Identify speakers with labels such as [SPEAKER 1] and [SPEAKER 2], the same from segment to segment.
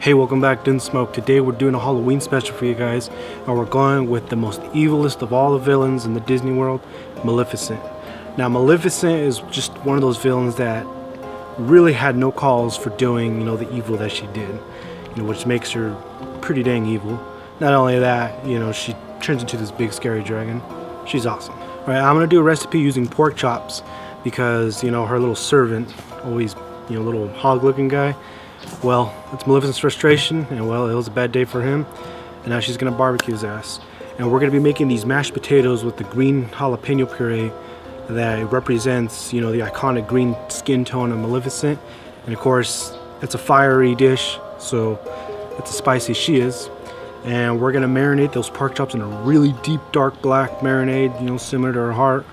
[SPEAKER 1] Hey, welcome back to Smoke. Today we're doing a Halloween special for you guys, and we're going with the most evilest of all the villains in the Disney world, Maleficent. Now, Maleficent is just one of those villains that really had no cause for doing, the evil that she did, which makes her pretty dang evil. Not only that, she turns into this big scary dragon. She's awesome. All right, I'm gonna do a recipe using pork chops because, her little servant, always, little hog-looking guy. Well, it's Maleficent's frustration, and well, it was a bad day for him, and now she's gonna barbecue his ass. And we're gonna be making these mashed potatoes with the green jalapeno puree that represents, the iconic green skin tone of Maleficent. And of course, it's a fiery dish, so it's as spicy as she is. And we're gonna marinate those pork chops in a really deep, dark black marinade, similar to her heart.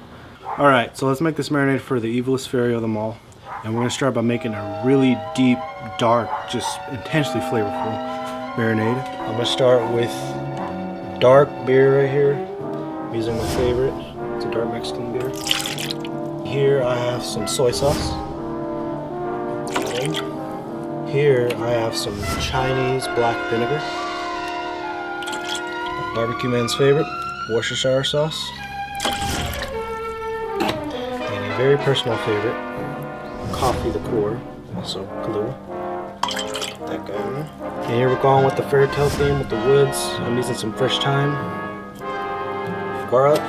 [SPEAKER 1] All right, so let's make this marinade for the evilest fairy of them all. And we're gonna start by making a really deep, dark, just intensely flavorful marinade. I'm gonna start with dark beer right here. I'm using my favorite. It's a dark Mexican beer. Here I have some soy sauce. Here I have some Chinese black vinegar. Barbecue man's favorite, Worcestershire sauce. And a very personal favorite, coffee liqueur, also glue. That guy in there. And here we're going with the fairy tale theme with the woods. I'm using some fresh thyme, garlic,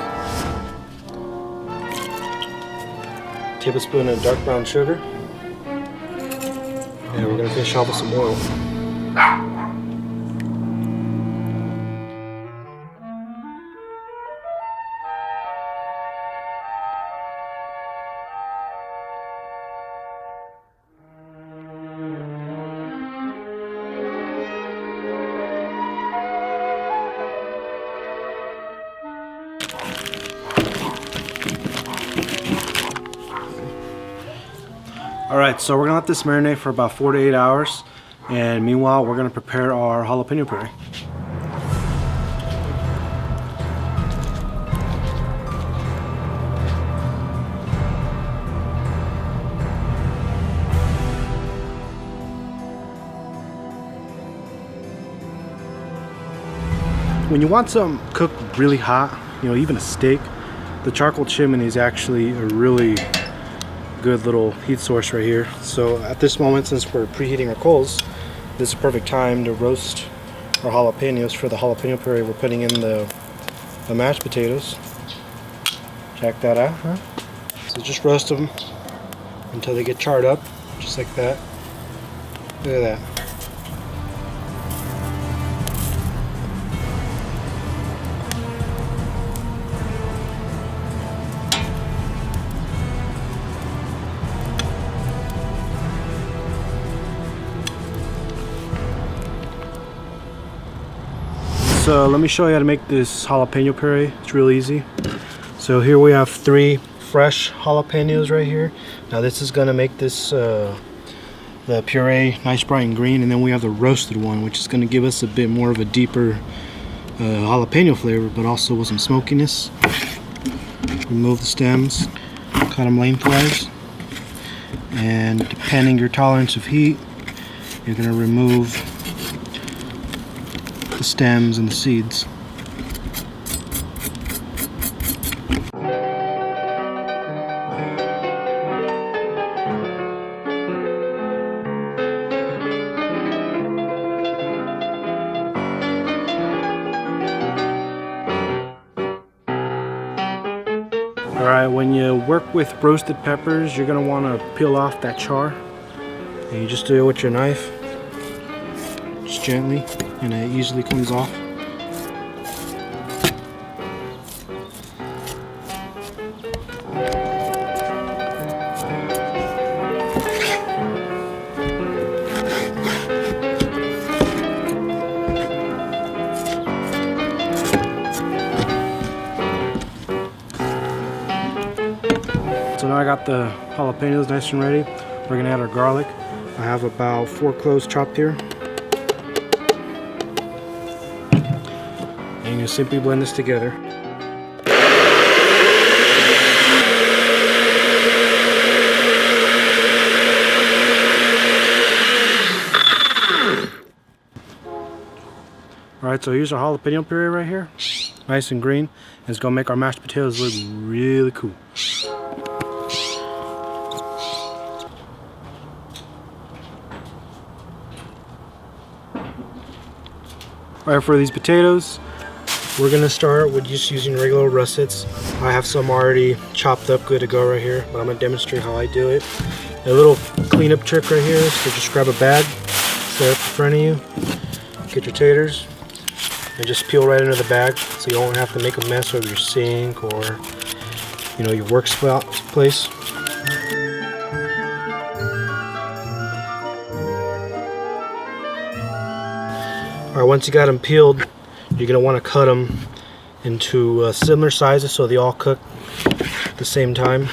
[SPEAKER 1] tablespoon of dark brown sugar, and we're gonna finish off with some oil. Alright, so we're going to let this marinate for about 4 to 8 hours, and meanwhile we're going to prepare our jalapeno puree. When you want something cooked really hot, even a steak, the charcoal chimney is actually a really good little heat source right here. So at this moment, since we're preheating our coals, this is a perfect time to roast our jalapenos for the jalapeno puree we're putting in the mashed potatoes. Check that out, huh? So just roast them until they get charred up, just like that. Look at that. So let me show you how to make this jalapeno puree. It's real easy. So here we have 3 fresh jalapenos right here. Now this is gonna make this the puree nice bright and green, and then we have the roasted one, which is gonna give us a bit more of a deeper jalapeno flavor, but also with some smokiness. Remove the stems, cut them lengthwise, and depending your tolerance of heat, you're gonna remove the stems and the seeds. Alright, when you work with roasted peppers, you're going to want to peel off that char. And you just do it with your knife, just gently, and it easily comes off. So now I got the jalapenos nice and ready. We're gonna add our garlic. I have about 4 cloves chopped here. And you simply blend this together. Alright, so here's our jalapeno puree right here. Nice and green. And it's gonna make our mashed potatoes look really cool. Alright, for these potatoes, we're gonna start with just using regular russets. I have some already chopped up, good to go right here, but I'm gonna demonstrate how I do it. A little cleanup trick right here, so just grab a bag, set it up in front of you, get your taters, and just peel right into the bag, so you won't have to make a mess of your sink or, you know, your work place. Alright, once you got them peeled, you're going to want to cut them into similar sizes so they all cook at the same time.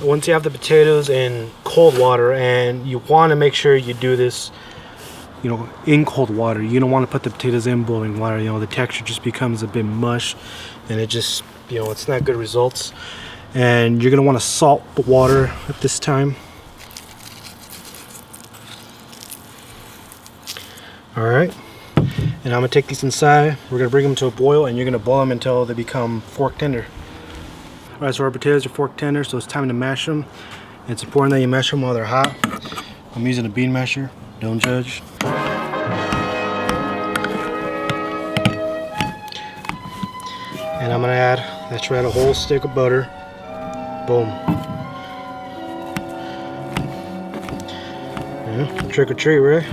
[SPEAKER 1] Once you have the potatoes in cold water, and you want to make sure you do this, you know, in cold water. You don't want to put the potatoes in boiling water. You know, the texture just becomes a bit mush, and it just, you know, it's not good results. And you're going to want to salt the water at this time. Alright, and I'm going to take these inside. We're going to bring them to a boil, and you're going to boil them until they become fork tender. Alright, so our potatoes are fork tender, so it's time to mash them. It's important that you mash them while they're hot. I'm using a bean masher, don't judge. And I'm going to add a whole stick of butter. Boom. Yeah, trick or treat, right?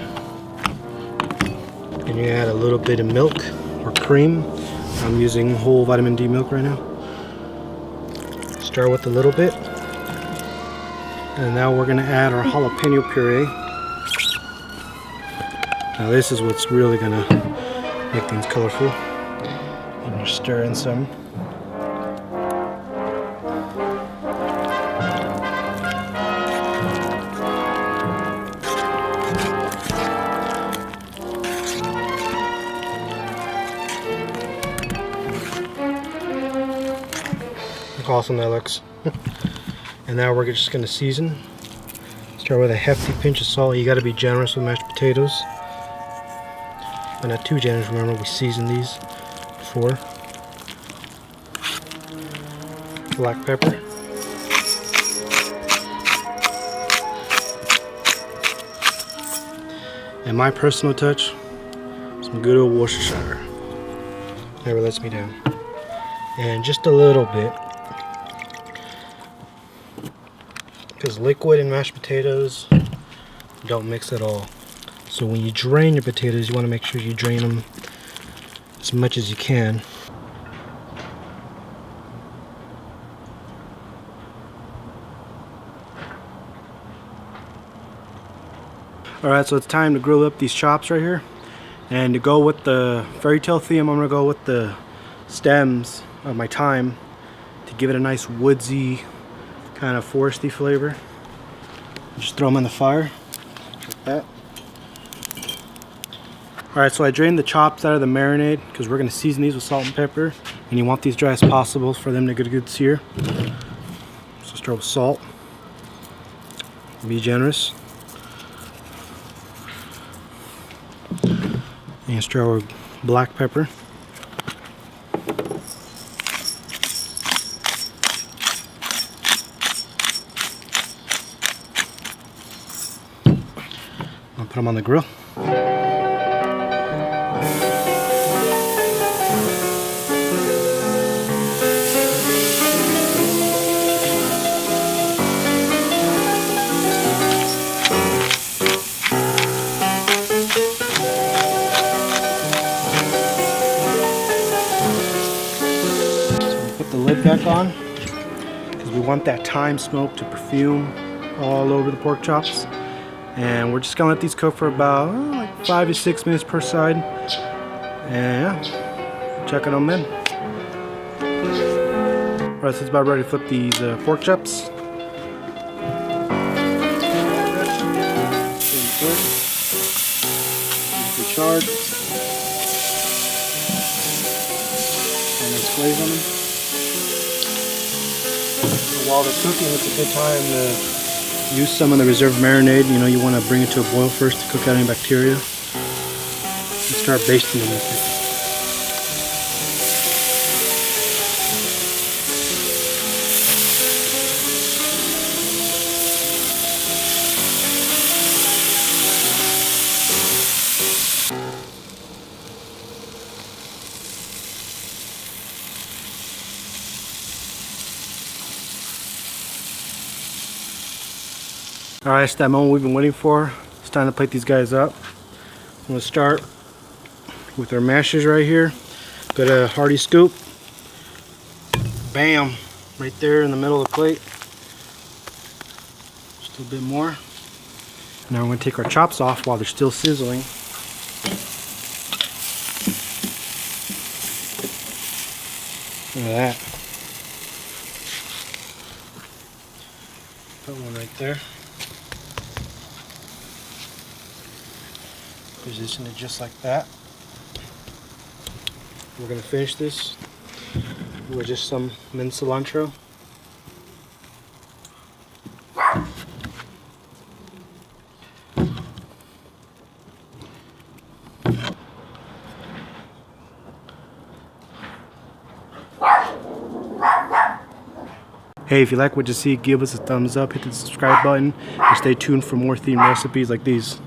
[SPEAKER 1] And you add a little bit of milk or cream. I'm using whole vitamin D milk right now. Start with a little bit. And now we're going to add our jalapeno puree. Now this is what's really going to make things colorful. And you're stirring some. Look how awesome that looks. And now we're just going to season. Start with a hefty pinch of salt. You got to be generous with mashed potatoes, but not too generous. Remember, we seasoned these before. Black pepper. And my personal touch, some good old Worcestershire. Never lets me down. And just a little bit, because liquid and mashed potatoes don't mix at all. So when you drain your potatoes, you want to make sure you drain them as much as you can. Alright, so it's time to grill up these chops right here. And to go with the fairy tale theme, I'm going to go with the stems of my thyme to give it a nice woodsy, kind of foresty flavor. Just throw them in the fire like that. Alright, so I drained the chops out of the marinade because we're going to season these with salt and pepper. And you want these dry as possible for them to get a good sear. So start with salt. Be generous. And start with black pepper. I'll put them on the grill. The lid back on because we want that thyme smoke to perfume all over the pork chops, and we're just gonna let these cook for about like 5 to 6 minutes per side, and yeah, checking them in. Alright, so it's about ready to flip these pork chops. Charred, and then glaze on them. While they're cooking, it's a good time to use some of the reserved marinade. You know, you want to bring it to a boil first to cook out any bacteria. start basting them with it. Alright, it's that moment we've been waiting for. It's time to plate these guys up. I'm going to start with our mashers right here. Got a hearty scoop. Bam! Right there in the middle of the plate. Just a bit more. Now we're going to take our chops off while they're still sizzling. Look at that. Put one right there. Position it just like that. We're going to finish this with just some minced cilantro. Hey, if you like what you see, give us a thumbs up, hit the subscribe button, and stay tuned for more themed recipes like these.